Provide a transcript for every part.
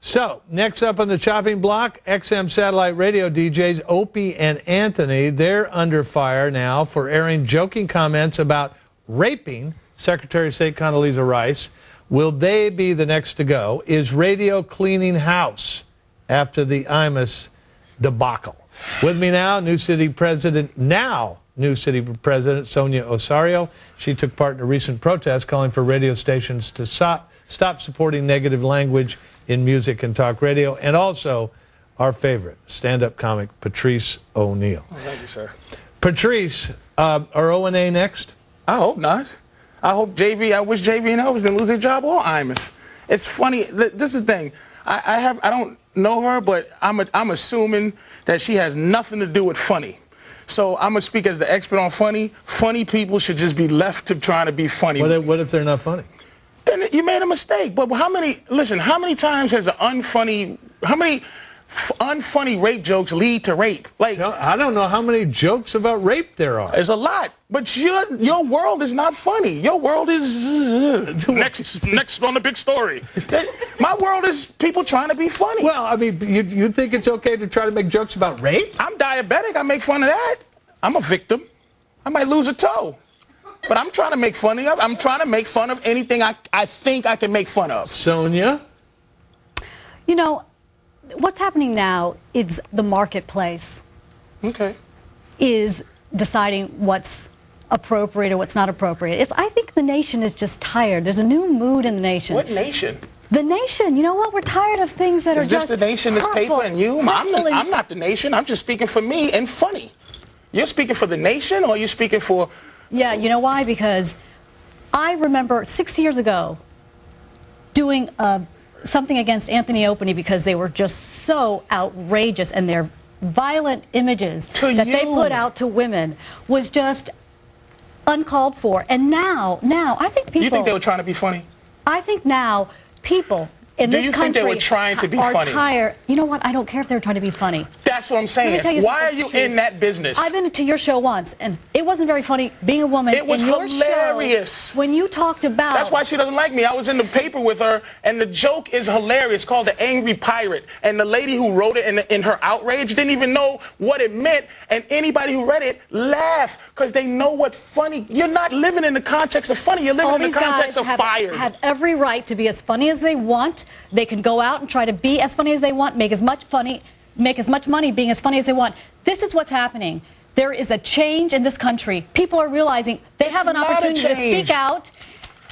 So, next up on the chopping block, XM satellite radio DJs Opie and Anthony. They're under fire now for airing joking comments about raping Secretary of State Condoleezza Rice. Will they be the next to go? Is radio cleaning house after the Imus debacle? With me now, New City President Sonia Osorio. She took part in a recent protest calling for radio stations to stop supporting negative language in music and talk radio, and also our favorite stand-up comic, Patrice O'Neil. Oh, thank you, sir. Patrice, are O&A next? I hope not. I hope JV, I wish JV and Elvis didn't lose their job or Imus. It's funny, this is the thing. I don't know her, but I'm assuming that she has nothing to do with funny. So I'm going to speak as the expert on funny. Funny people should just be left to trying to be funny. What if they're not funny? Then you made a mistake. But how many times has how many unfunny rape jokes lead to rape? Like, I don't know how many jokes about rape there are. There's a lot. But your world is not funny. Your world is next on the big story. My world is people trying to be funny. Well, I mean, you think it's okay to try to make jokes about rape? I'm diabetic. I make fun of that. I'm a victim. I might lose a toe. But I'm trying to make fun of. I'm trying to make fun of anything I think I can make fun of. Sonia? You know, what's happening now is the marketplace is deciding what's appropriate or what's not appropriate. I think the nation is just tired. There's a new mood in the nation. What nation? The nation. You know what? We're tired of things that are just Is this the nation, this paper, and you? I'm not the nation. I'm just speaking for me and funny. You're speaking for the nation, or you're speaking for... Yeah, you know why? Because I remember 6 years ago doing something against Anthony Opie because they were just so outrageous, and their violent images that they put out to women was just uncalled for. And now I think people... You think they were trying to be funny? I think now people in this country think they were trying to be funny? Tired. You know what? I don't care if they're trying to be funny. That's what I'm saying. Why are you in that business? I've been to your show once, and it wasn't very funny being a woman. It was hilarious. When you talked about... That's why she doesn't like me. I was in the paper with her, and the joke is hilarious, called The Angry Pirate. And the lady who wrote it in her outrage didn't even know what it meant, and anybody who read it laughed, because they know what funny... You're not living in the context of funny. You're living in the context of fire. Have every right to be as funny as they want. They can go out and try to be as funny as they want, make as much money being as funny as they want. This is what's happening. There is a change in this country. People are realizing they have an opportunity to speak out,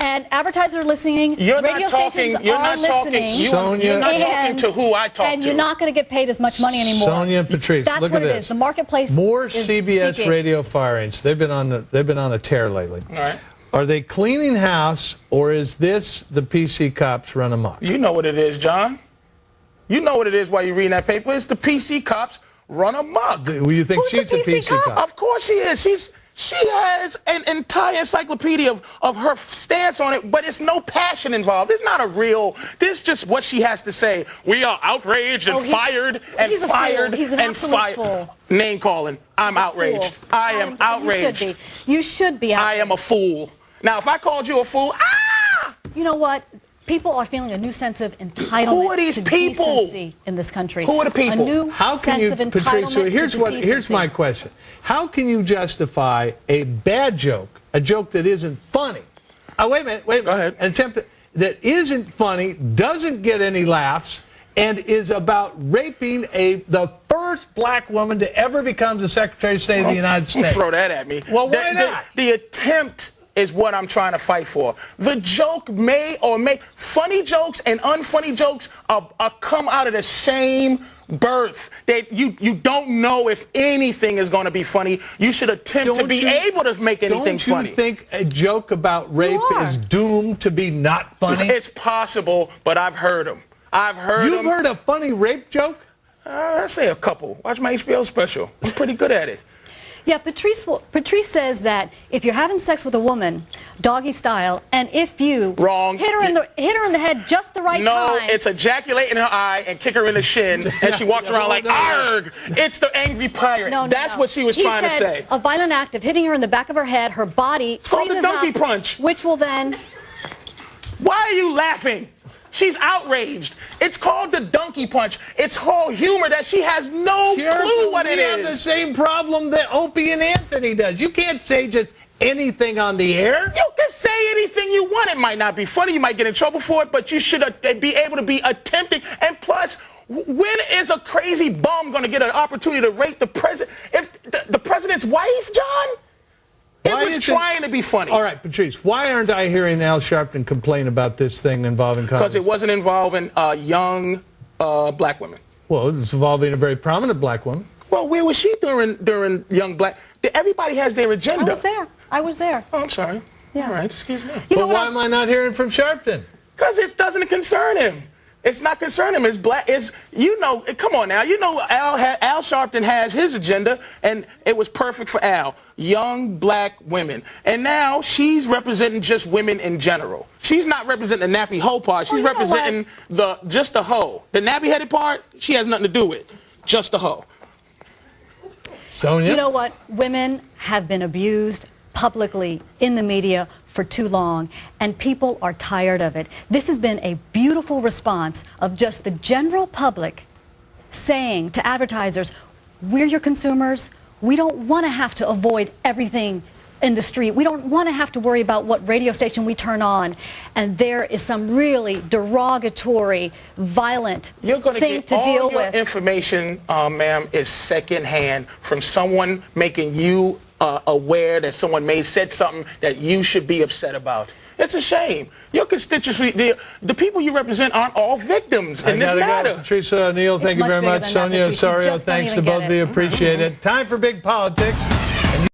and advertisers are listening. Radio stations are listening. Sonia, you're not talking to who I talk to. And you're not going to get paid as much money anymore. Sonia and Patrice, that's look what at it this. is. The marketplace More is CBS speaking. radio firings. They've been on a tear lately. All right. Are they cleaning house, or is this the PC cops run amok? You know what it is, John. You know what it is while you're reading that paper. It's the PC cops run amok. Do you think she's a PC cop? Of course she is. She has an entire encyclopedia of her stance on it, but it's no passion involved. It's not a real... This is just what she has to say. We are outraged and fired and fired and fired. Name calling. I'm outraged. I am outraged. You should be outraged. I am a fool. Now, if I called you a fool, You know what? People are feeling a new sense of entitlement. Who are these people decency in this country? Who are the people? A new sense of entitlement. So here's my question. How can you justify a bad joke, a joke that isn't funny? Oh, wait a minute. Go ahead. An attempt that isn't funny, doesn't get any laughs, and is about raping the first black woman to ever become the Secretary of State of the United States. Throw that at me. Well, why not? The attempt is what I'm trying to fight for. The joke funny jokes and unfunny jokes are come out of the same birth. You don't know if anything is going to be funny. You should attempt to be able to make anything funny. Don't you think a joke about rape is doomed to be not funny? It's possible, but I've heard them. You've heard a funny rape joke? I'd say a couple. Watch my HBO special. I'm pretty good at it. Yeah, Patrice says that if you're having sex with a woman, doggy style, and if you hit her in the head just the right time. No, it's ejaculate in her eye and kick her in the shin, and she walks around like, arg! It's the angry pirate. That's what she was trying to say. A violent act of hitting her in the back of her head, her body. It's called the donkey punch. Which will then... Why are you laughing? She's outraged. It's called the donkey punch. It's whole humor that she has no clue what it is. We have the same problem that Opie and Anthony does. You can't say just anything on the air. You can say anything you want. It might not be funny. You might get in trouble for it, but you should be able to be attempting. And plus, when is a crazy bum going to get an opportunity to rape the president? If the president's wife, John? It was trying to be funny. All right, Patrice, why aren't I hearing Al Sharpton complain about this thing involving Congress? Because it wasn't involving young black women. Well, it's involving a very prominent black woman. Well, where was she during young black? Everybody has their agenda. I was there. I was there. Oh, I'm sorry. Yeah. All right, excuse me. But why am I not hearing from Sharpton? Because it doesn't concern him. It's not concerning him. It's black. It's, you know, come on now. You know Al Sharpton has his agenda, and it was perfect for Al. Young black women. And now she's representing just women in general. She's not representing the nappy hoe part. She's representing just the hoe. The nappy-headed part, she has nothing to do with. Just the hoe. Sonia? You know what? Women have been abused publicly in the media for too long, and people are tired of it. This has been a beautiful response of just the general public saying to advertisers, we're your consumers. We don't want to have to avoid everything in the street. We don't want to have to worry about what radio station we turn on. And there is some really derogatory, violent thing to deal with. You're going to get all your information, ma'am, is secondhand from someone making you aware that someone said something that you should be upset about. It's a shame. Your constituency, the people you represent aren't all victims in this matter. Patrice O'Neil, thank you very much. Sonia Osorio, thanks to both of you. Appreciate it. Time for Big Politics.